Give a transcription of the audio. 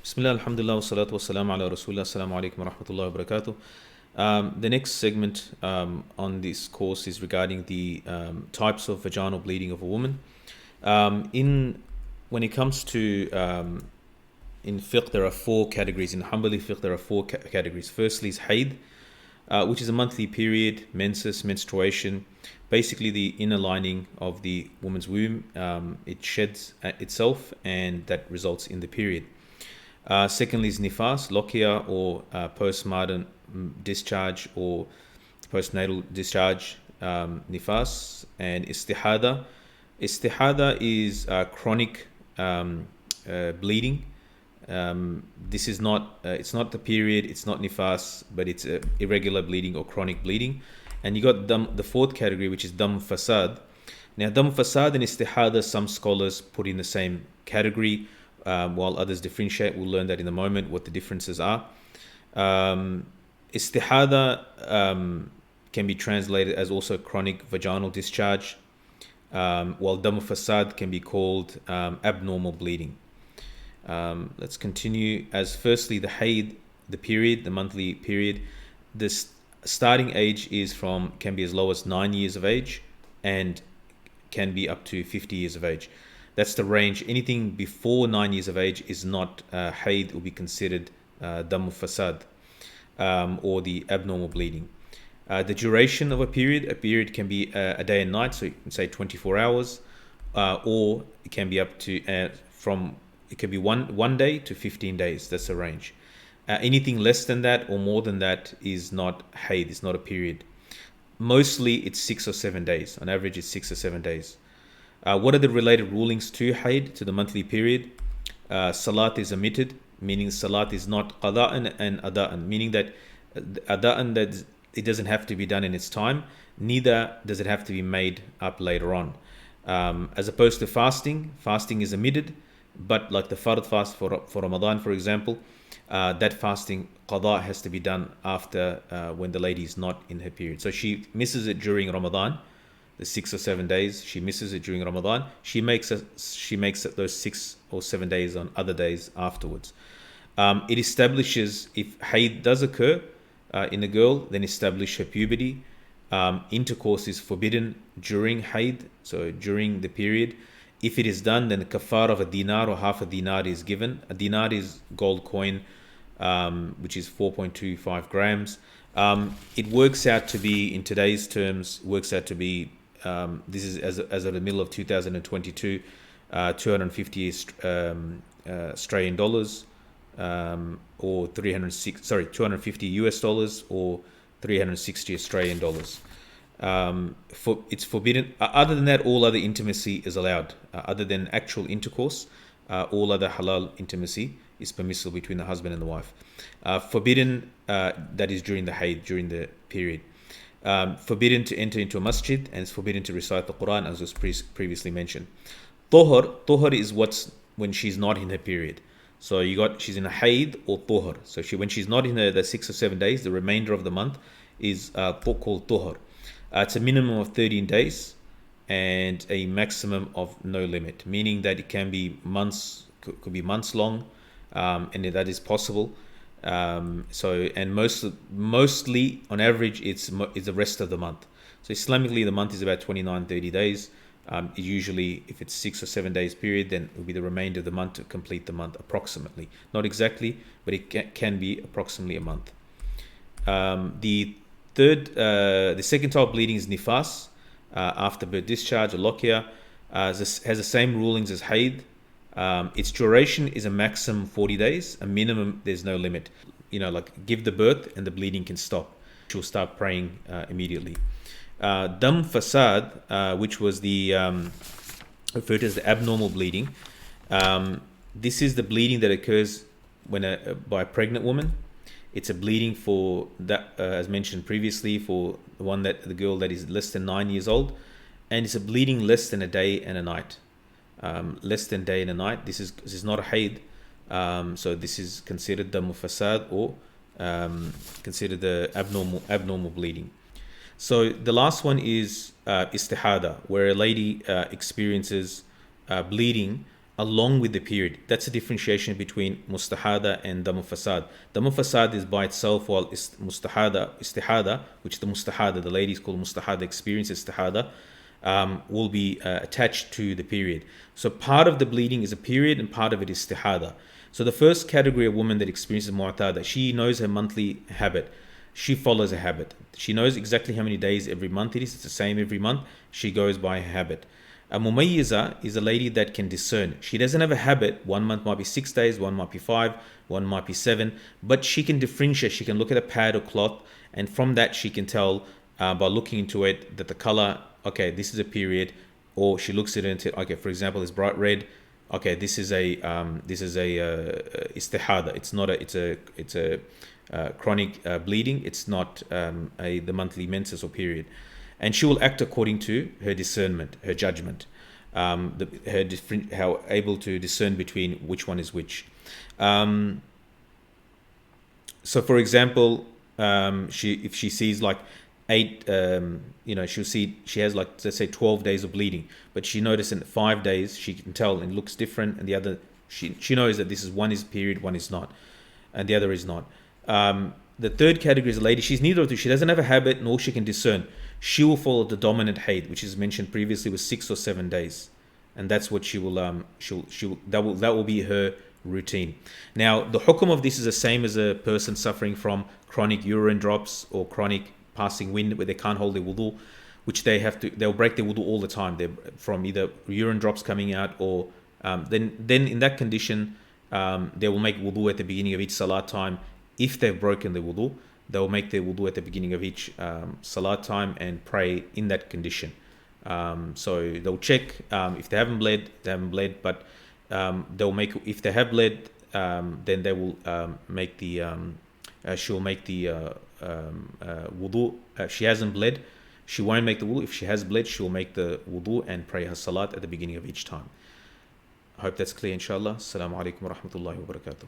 Bismillah, alhamdulillah, wa salatu wa salam ala rasulullah, assalamu alaikum wa rahmatullahi wa barakatuh. The next segment on this course is regarding the types of vaginal bleeding of a woman. When it comes to in fiqh, there are four categories. In Hanbali fiqh, there are four categories. Firstly is haid, which is a monthly period, menses, menstruation, basically the inner lining of the woman's womb. It sheds itself, and that results in the period. Secondly is nifas, lochia, or postmortem discharge or postnatal discharge, nifas, and istihada. Istihada is chronic bleeding. This is not it's not the period, it's not nifas, but it's irregular bleeding or chronic bleeding. And you got the fourth category, which is Dam Fasaad. Now, Dam Fasaad and Istihada, some scholars put in the same category, while others differentiate. We'll learn that in a moment, what the differences are. Istihada can be translated as also chronic vaginal discharge, while Dam Fasaad can be called abnormal bleeding. Let's continue. As firstly, the haid, the period, the monthly period. This starting age can be as low as 9 years of age and can be up to 50 years of age. That's the range. Anything before 9 years of age is not haid, will be considered Dam Fasaad, or the abnormal bleeding. The duration of a period can be a day and night, so you can say 24 hours, or it can be up to it can be one day to 15 days. That's the range. Anything less than that or more than that is not haid, it's not a period. Mostly it's 6 or 7 days. On average, it's 6 or 7 days. What are the related rulings to haid, to the monthly period? Salat is omitted, meaning salat is not qada'an and ada'an, meaning that ada'an, that it doesn't have to be done in its time, neither does it have to be made up later on. As opposed to fasting is omitted, but like the fard fast for Ramadan, for example, that fasting qada has to be done after when the lady is not in her period. So she misses it during Ramadan, the 6 or 7 days. She misses it during Ramadan. She makes it those 6 or 7 days on other days afterwards. It establishes, if haid does occur in a girl, then establish her puberty. Intercourse is forbidden during haid, so during the period. If it is done, then the kafar of a dinar or half a dinar is given. A dinar is gold coin, which is 4.25 grams. It works out to be, in today's terms, this is as of the middle of 2022, 250 Australian dollars, or 250 US dollars, or 360 Australian dollars. It's forbidden. Other than that, all other intimacy is allowed. Other than actual intercourse, all other halal intimacy is permissible between the husband and the wife. Forbidden, that is during the haid, during the period. Forbidden to enter into a masjid, and it's forbidden to recite the Quran, as was previously mentioned. Tohar is when she's not in her period. So she's in a haid or tohar. So when she's not in the 6 or 7 days, the remainder of the month is called tohar. It's a minimum of 13 days and a maximum of no limit, meaning that it can be months, could be months long, and that is possible. Mostly on average, it's the rest of the month. So Islamically, the month is about 29-30 days. Usually, if it's 6 or 7 days period, then it will be the remainder of the month to complete the month approximately. Not exactly, but it can be approximately a month. The second type of bleeding is nifas, after birth discharge or lochia. Has the same rulings as haid. Its duration is a maximum 40 days, a minimum there's no limit. Like give the birth and the bleeding can stop. She'll start praying immediately. Dam Fasaad, which was the referred to as the abnormal bleeding. This is the bleeding that occurs by a pregnant woman. It's a bleeding for that, as mentioned previously, for the girl that is less than 9 years old, and it's a bleeding less than a day and a night. Less than a day and a night. This is not a haid, so this is considered Dam Fasaad, or considered the abnormal bleeding. So the last one is Istahada, where a lady experiences bleeding along with the period. That's a differentiation between Mustahada and Dam Fasaad. Dam Fasaad is by itself, while Istihada, which the Mustahada, the ladies call Mustahada experience Istihada, will be attached to the period. So part of the bleeding is a period and part of it is Istihada. So the first category of woman that experiences Mu'tada, she knows her monthly habit. She follows a habit. She knows exactly how many days every month it is. It's the same every month. She goes by her habit. A mumayyiza is a lady that can discern. She doesn't have a habit. 1 month might be 6 days, one might be 5, one might be 7, but she can differentiate. She can look at a pad or cloth, and from that she can tell by looking into it that the color, okay, this is a period, or she looks at it and says, okay, for example, it's bright red. Okay, this is a istihada. It's a chronic bleeding. It's not the monthly menses or period. And she will act according to her discernment, her judgment, how able to discern between which one is which. So, for example, if she sees like 8, she'll see she has like, let's say 12 days of bleeding, but she noticed in 5 days she can tell and it looks different, and the other she knows that one is period, one is not, and the other is not. The third category is a lady. She's neither of two. She doesn't have a habit, nor she can discern. She will follow the dominant haid, which is mentioned previously, was 6 or 7 days, and that's what she will. That will be her routine. Now, the hukum of this is the same as a person suffering from chronic urine drops or chronic passing wind, where they can't hold their wudu, which they'll break their wudu all the time. They're from either urine drops coming out, or then in that condition, they will make wudu at the beginning of each salat time. If they've broken the wudu, they'll make their wudu at the beginning of each salat time and pray in that condition. So they'll check if they haven't bled, but they'll make, if they have bled, then they will make the she'll make the wudu. If she hasn't bled, she won't make the wudu. If she has bled, she'll make the wudu and pray her salat at the beginning of each time. I hope that's clear, inshallah. Assalamu alaikum wa rahmatullahi wa barakatuh.